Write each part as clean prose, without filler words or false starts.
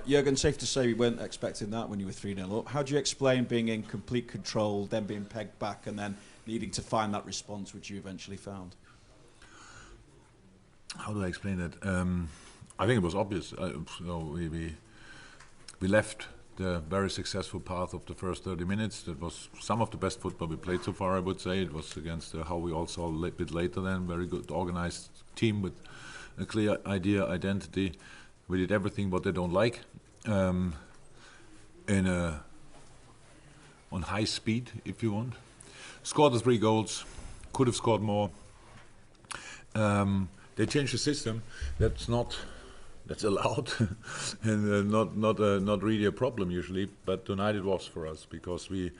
Jurgen, safe to say we weren't expecting that when you were 3-0 up. How do you explain being in complete control, then being pegged back, and then needing to find that response, which you eventually found? How do I explain it? I think it was obvious. We left the very successful path of the first 30 minutes. That was some of the best football we played so far, I would say. It was against how we all saw a bit later then. Very good organized team with a clear idea, identity. We did everything what they don't like. On high speed, if you want. Scored the 3 goals. Could have scored more. They changed the system. That's allowed, and not really a problem usually. But tonight it was for us because we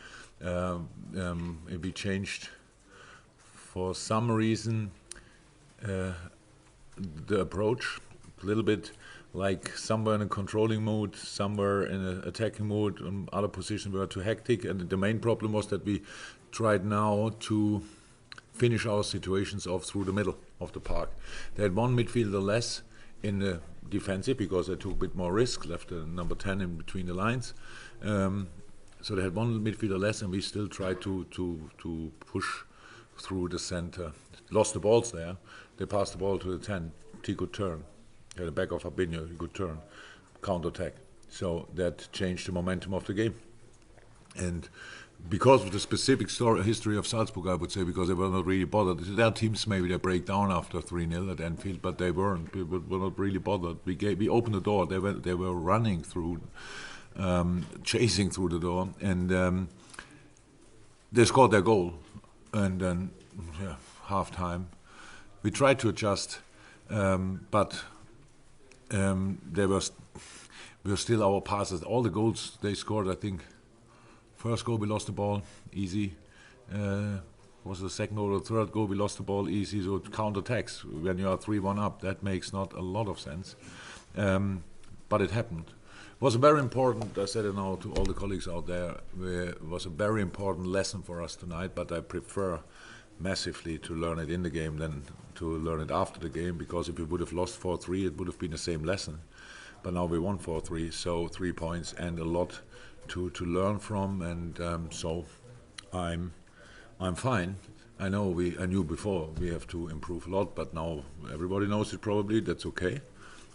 changed for some reason the approach a little bit. Like somewhere in a controlling mood, somewhere in an attacking mood, and other positions were too hectic. And the main problem was that we tried now to finish our situations off through the middle of the park. They had one midfielder less in the defensive because they took a bit more risk, left the number 10 in between the lines. So they had one midfielder less, and we still tried to push through the center. Lost the balls there. They passed the ball to the 10. He could turn. At the back of Fabinho, he could turn, counter-attack. So that changed the momentum of the game. And because of the specific history of Salzburg, I would say, because they were not really bothered. Their teams, maybe they break down after 3-0 at Anfield, but they weren't. We were not really bothered. We opened the door. They were running through, chasing through the door, and they scored their goal. And then, half-time, we tried to adjust, but we were still our passes. All the goals they scored, I think. First goal we lost the ball easy. Was the second goal or the third goal we lost the ball easy? So counter-attacks when you are 3-1 up, that makes not a lot of sense. But it happened. It was very important. I said it now to all the colleagues out there. It was a very important lesson for us tonight. But I prefer massively to learn it in the game than to learn it after the game, because if we would have lost 4-3, it would have been the same lesson. But now we won 4-3, so 3 points and a lot to learn from, and so I'm fine. I knew before we have to improve a lot, but now everybody knows it probably. That's okay.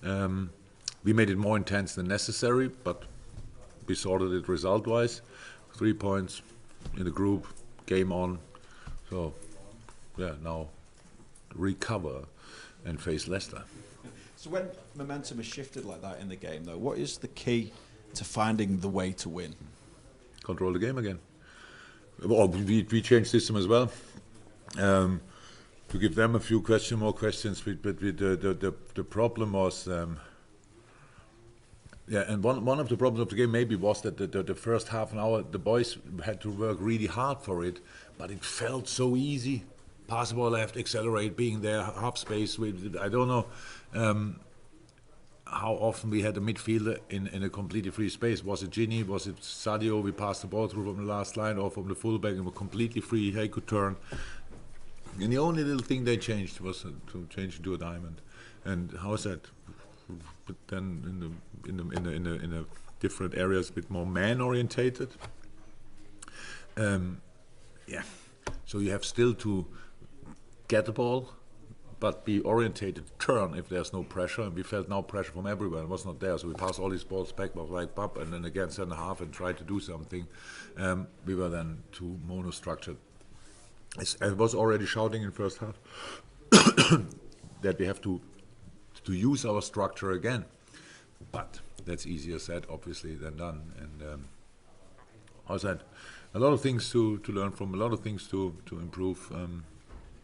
We made it more intense than necessary, but we sorted it result-wise. 3 points in the group, game on. So now recover and face Leicester. So when momentum has shifted like that in the game, though, what is the key to finding the way to win? Control the game again. Well, we changed system as well. To give them a few more questions, but the problem was, and one of the problems of the game maybe was that the first half an hour, the boys had to work really hard for it, but it felt so easy. Pass the ball left, accelerate, being there, half space. I don't know how often we had a midfielder in a completely free space. Was it Gini? Was it Sadio? We passed the ball through from the last line or from the fullback and were completely free. He could turn. And the only little thing they changed was to change into a diamond. And how is that? But then in the different areas, a bit more man-orientated. So you have still to get the ball, but be orientated, turn if there's no pressure. And we felt now pressure from everywhere. It was not there, so we passed all these balls back, right up, and then again center half and tried to do something. We were then too mono-structured. I was already shouting in first half that we have to use our structure again, but that's easier said, obviously, than done. And I said, a lot of things to learn from, a lot of things to improve,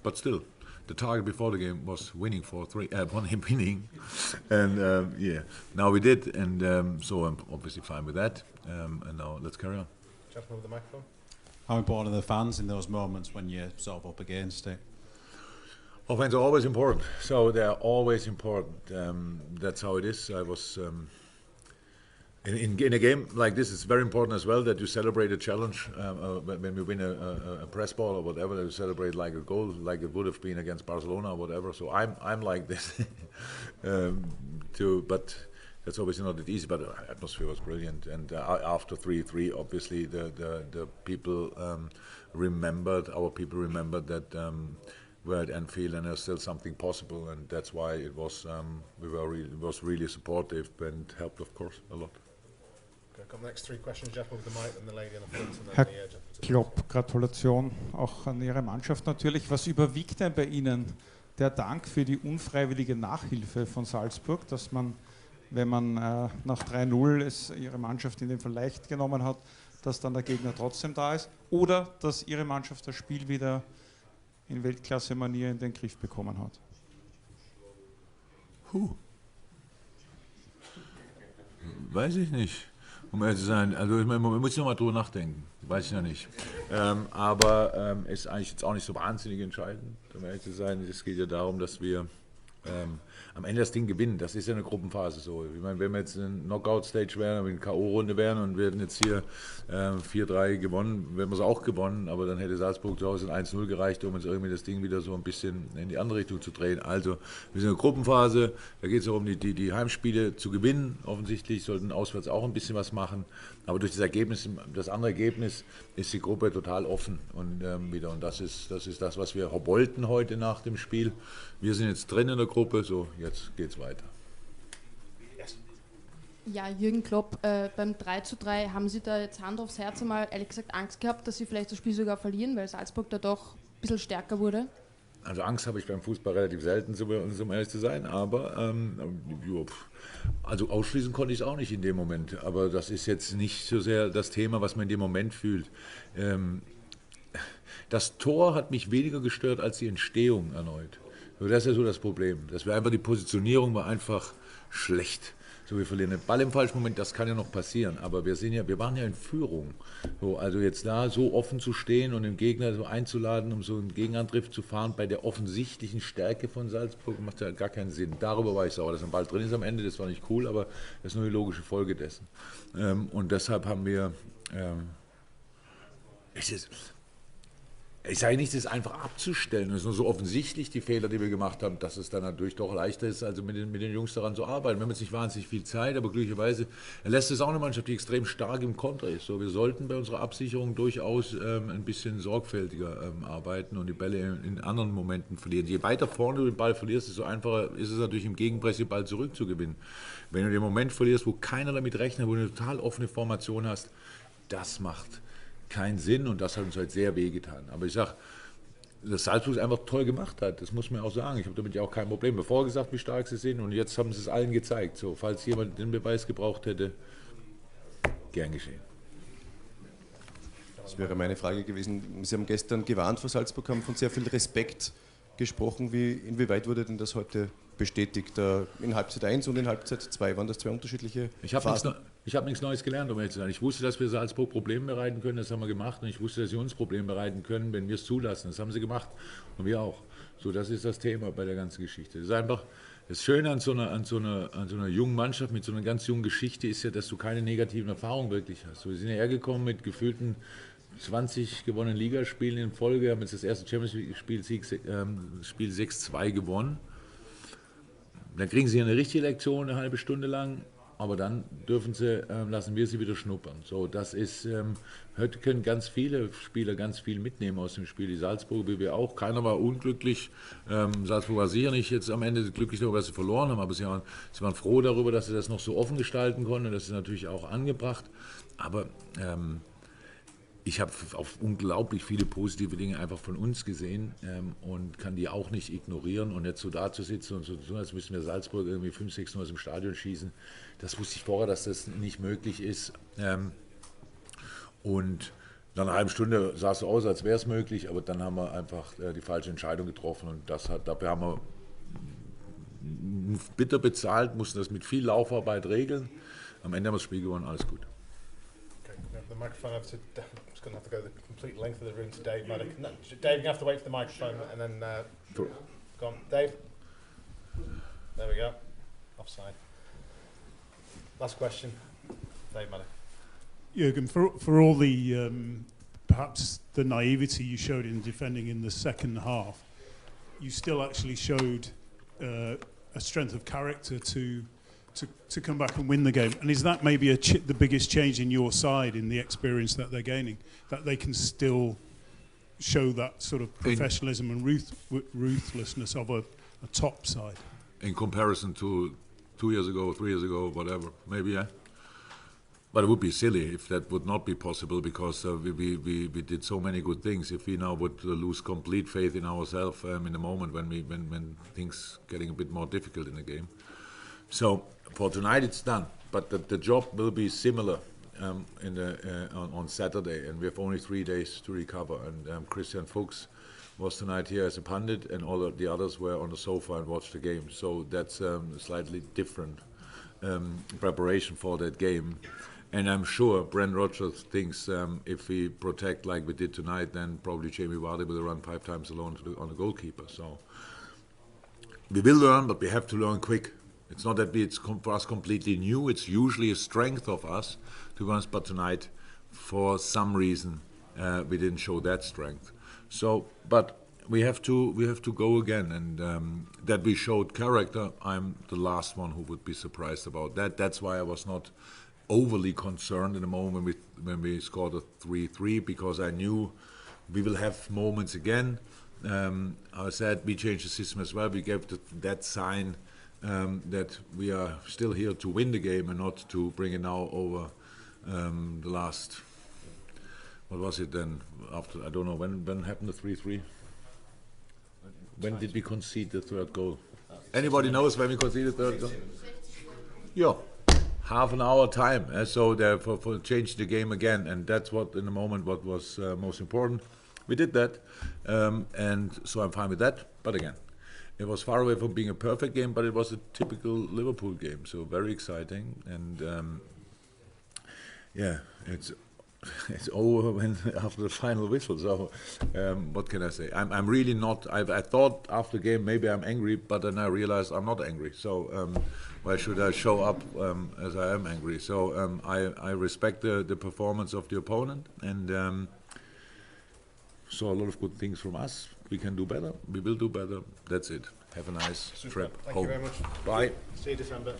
but still. The target before the game was winning 4-3, winning, and now we did, and so I'm obviously fine with that. And now let's carry on. Just over the microphone. How important are the fans in those moments when you're sort of up against it? Well, fans are always important, so they are always important. That's how it is. I was in a game like this. It's very important as well that you celebrate a challenge when we win a press ball or whatever. That you celebrate like a goal, like it would have been against Barcelona or whatever. So I'm like this, but that's obviously not that easy, but the atmosphere was brilliant. And after 3-3, obviously the people remembered, our people remembered that we're at Anfield and there's still something possible, and that's why it was it was really supportive and helped, of course, a lot. Okay, got the next three questions, Jeff, with the mic and the lady in the front, and then Herr the Jeff. Klopp, Gratulation auch an Ihre Mannschaft natürlich. Was überwiegt denn bei Ihnen? Der Dank für die unfreiwillige Nachhilfe von Salzburg, dass man, wenn man nach 3-0 es Ihre Mannschaft in dem Fall leicht genommen hat, dass dann der Gegner trotzdem da ist, oder dass Ihre Mannschaft das Spiel wieder in Weltklasse-Manier in den Griff bekommen hat? Weiß ich nicht, um ehrlich zu sein. Also man muss noch mal drüber nachdenken, weiß ich noch nicht. Aber ist eigentlich jetzt auch nicht so wahnsinnig entscheidend, um ehrlich zu sein. Es geht ja darum, dass wir am Ende das Ding gewinnen. Das ist ja eine Gruppenphase so. Ich meine, wenn wir jetzt in Knockout-Stage wären, wenn wir in K.O.-Runde wären und wir hätten jetzt hier 4-3 gewonnen, wären wir es auch gewonnen, aber dann hätte Salzburg zu Hause ein 1-0 gereicht, um uns irgendwie das Ding wieder so ein bisschen in die andere Richtung zu drehen. Also wir sind in der Gruppenphase, da geht es darum, die Heimspiele zu gewinnen. Offensichtlich sollten auswärts auch ein bisschen was machen, aber durch das andere Ergebnis ist die Gruppe total offen und wieder. Und das ist das, was wir wollten heute nach dem Spiel. Wir sind jetzt drin in der Gruppe, so jetzt geht's weiter. Ja, Jürgen Klopp, beim 3:3 haben Sie da jetzt Hand aufs Herz einmal ehrlich gesagt Angst gehabt, dass Sie vielleicht das Spiel sogar verlieren, weil Salzburg da doch ein bisschen stärker wurde? Also Angst habe ich beim Fußball relativ selten, um ehrlich zu sein, aber also ausschließen konnte ich es auch nicht in dem Moment. Aber das ist jetzt nicht so sehr das Thema, was man in dem Moment fühlt. Das Tor hat mich weniger gestört als die Entstehung erneut. Das ist ja so das Problem, dass wir einfach, die Positionierung war einfach schlecht. So, wir verlieren den Ball im falschen Moment, das kann ja noch passieren, aber wir waren ja in Führung. So, also jetzt da so offen zu stehen und den Gegner so einzuladen, um so einen Gegenangriff zu fahren, bei der offensichtlichen Stärke von Salzburg, macht ja gar keinen Sinn. Darüber war ich sauer, dass ein Ball drin ist am Ende, das war nicht cool, aber das ist nur die logische Folge dessen. Und deshalb haben wir, ich sage nicht, das ist einfach abzustellen, es ist nur so offensichtlich, die Fehler, die wir gemacht haben, dass es dann natürlich doch leichter ist, also mit den Jungs daran zu arbeiten. Wir haben jetzt nicht wahnsinnig viel Zeit, aber glücklicherweise lässt es auch eine Mannschaft, die extrem stark im Konter ist. So, wir sollten bei unserer Absicherung durchaus ein bisschen sorgfältiger arbeiten und die Bälle in anderen Momenten verlieren. Je weiter vorne du den Ball verlierst, desto einfacher ist es natürlich im Gegenpress, den Ball zurückzugewinnen. Wenn du den Moment verlierst, wo keiner damit rechnet, wo du eine total offene Formation hast, das macht keinen Sinn und das hat uns halt sehr wehgetan. Aber ich sage, dass Salzburg es einfach toll gemacht hat, das muss man auch sagen. Ich habe damit ja auch kein Problem. Bevor gesagt, wie stark sie sind und jetzt haben sie es allen gezeigt. So, falls jemand den Beweis gebraucht hätte, gern geschehen. Das wäre meine Frage gewesen. Sie haben gestern gewarnt vor Salzburg, haben von sehr viel Respekt gesprochen. Inwieweit wurde denn das heute bestätigt? In Halbzeit 1 und in Halbzeit 2 waren das zwei unterschiedliche Phasen? Ich habe nichts Neues gelernt, um ehrlich zu sein. Ich wusste, dass wir Salzburg Probleme bereiten können, das haben wir gemacht. Und ich wusste, dass sie uns Probleme bereiten können, wenn wir es zulassen. Das haben sie gemacht und wir auch. So, das ist das Thema bei der ganzen Geschichte. Das ist einfach das Schöne an so einer jungen Mannschaft mit so einer ganz jungen Geschichte ist ja, dass du keine negativen Erfahrungen wirklich hast. So, wir sind ja hergekommen mit gefühlten 20 gewonnenen Ligaspielen in Folge, haben jetzt das erste Champions League Spiel 6-2 gewonnen. Dann kriegen sie eine richtige Lektion, eine halbe Stunde lang, aber dann lassen wir sie wieder schnuppern. So, das ist, heute können ganz viele Spieler ganz viel mitnehmen aus dem Spiel. Die Salzburger, wie wir auch, keiner war unglücklich. Salzburg war sicher nicht jetzt am Ende glücklich darüber, dass sie verloren haben, aber sie waren froh darüber, dass sie das noch so offen gestalten konnten. Das ist natürlich auch angebracht. Aber ich habe auf unglaublich viele positive Dinge einfach von uns gesehen und kann die auch nicht ignorieren. Und jetzt so da zu sitzen und so tun, als müssten wir Salzburg irgendwie 5-6-0 aus dem Stadion schießen, das wusste ich vorher, dass das nicht möglich ist. Und nach einer halben Stunde sah es so aus, als wäre es möglich, aber dann haben wir einfach die falsche Entscheidung getroffen. Und dafür haben wir bitter bezahlt, mussten das mit viel Laufarbeit regeln. Am Ende haben wir das Spiel gewonnen, alles gut. The microphone over to Dave. I'm just going to have to go the complete length of the room to Dave Maddock. No, Dave, you have to wait for the microphone and then go on. Dave? There we go. Offside. Last question. Dave Maddock. Jurgen, for all the perhaps the naivety you showed in defending in the second half, you still actually showed a strength of character to to come back and win the game. And is that maybe the biggest change in your side, in the experience that they're gaining, that they can still show that sort of professionalism and ruthlessness of a top side? In comparison to 2 years ago, 3 years ago, whatever, maybe, yeah. But it would be silly if that would not be possible, because we did so many good things. If we now would lose complete faith in ourselves in the moment when things getting a bit more difficult in the game. So for tonight it's done, but the job will be similar on Saturday, and we have only 3 days to recover. And Christian Fuchs was tonight here as a pundit, and all of the others were on the sofa and watched the game. So that's a slightly different preparation for that game. And I'm sure Brent Rodgers thinks if we protect like we did tonight, then probably Jamie Vardy will run 5 times alone on the goalkeeper. So we will learn, but we have to learn quick. It's not that it's for us completely new. It's usually a strength of us, to be honest. But tonight, for some reason, we didn't show that strength. So, but we have to go again, and that we showed character. I'm the last one who would be surprised about that. That's why I was not overly concerned in the moment when we scored a 3-3, because I knew we will have moments again. I said we changed the system as well. We gave that sign that we are still here to win the game and not to bring it now over the last. What was it then? After, I don't know when happened the 3-3. When did we concede the third goal? Anybody knows when we conceded the third goal? Yeah. Half an hour time, so therefore for change the game again, and that's what in the moment what was most important. We did that, and so I'm fine with that. But again, it was far away from being a perfect game, but it was a typical Liverpool game, so very exciting. And yeah, it's over after the final whistle. So what can I say? I'm really not. I thought after the game maybe I'm angry, but then I realized I'm not angry. So why should I show up as I am angry? So I respect the performance of the opponent, and saw a lot of good things from us. We can do better. We will do better. That's it. Have a nice trip home. Thank you very much. Bye. See you December.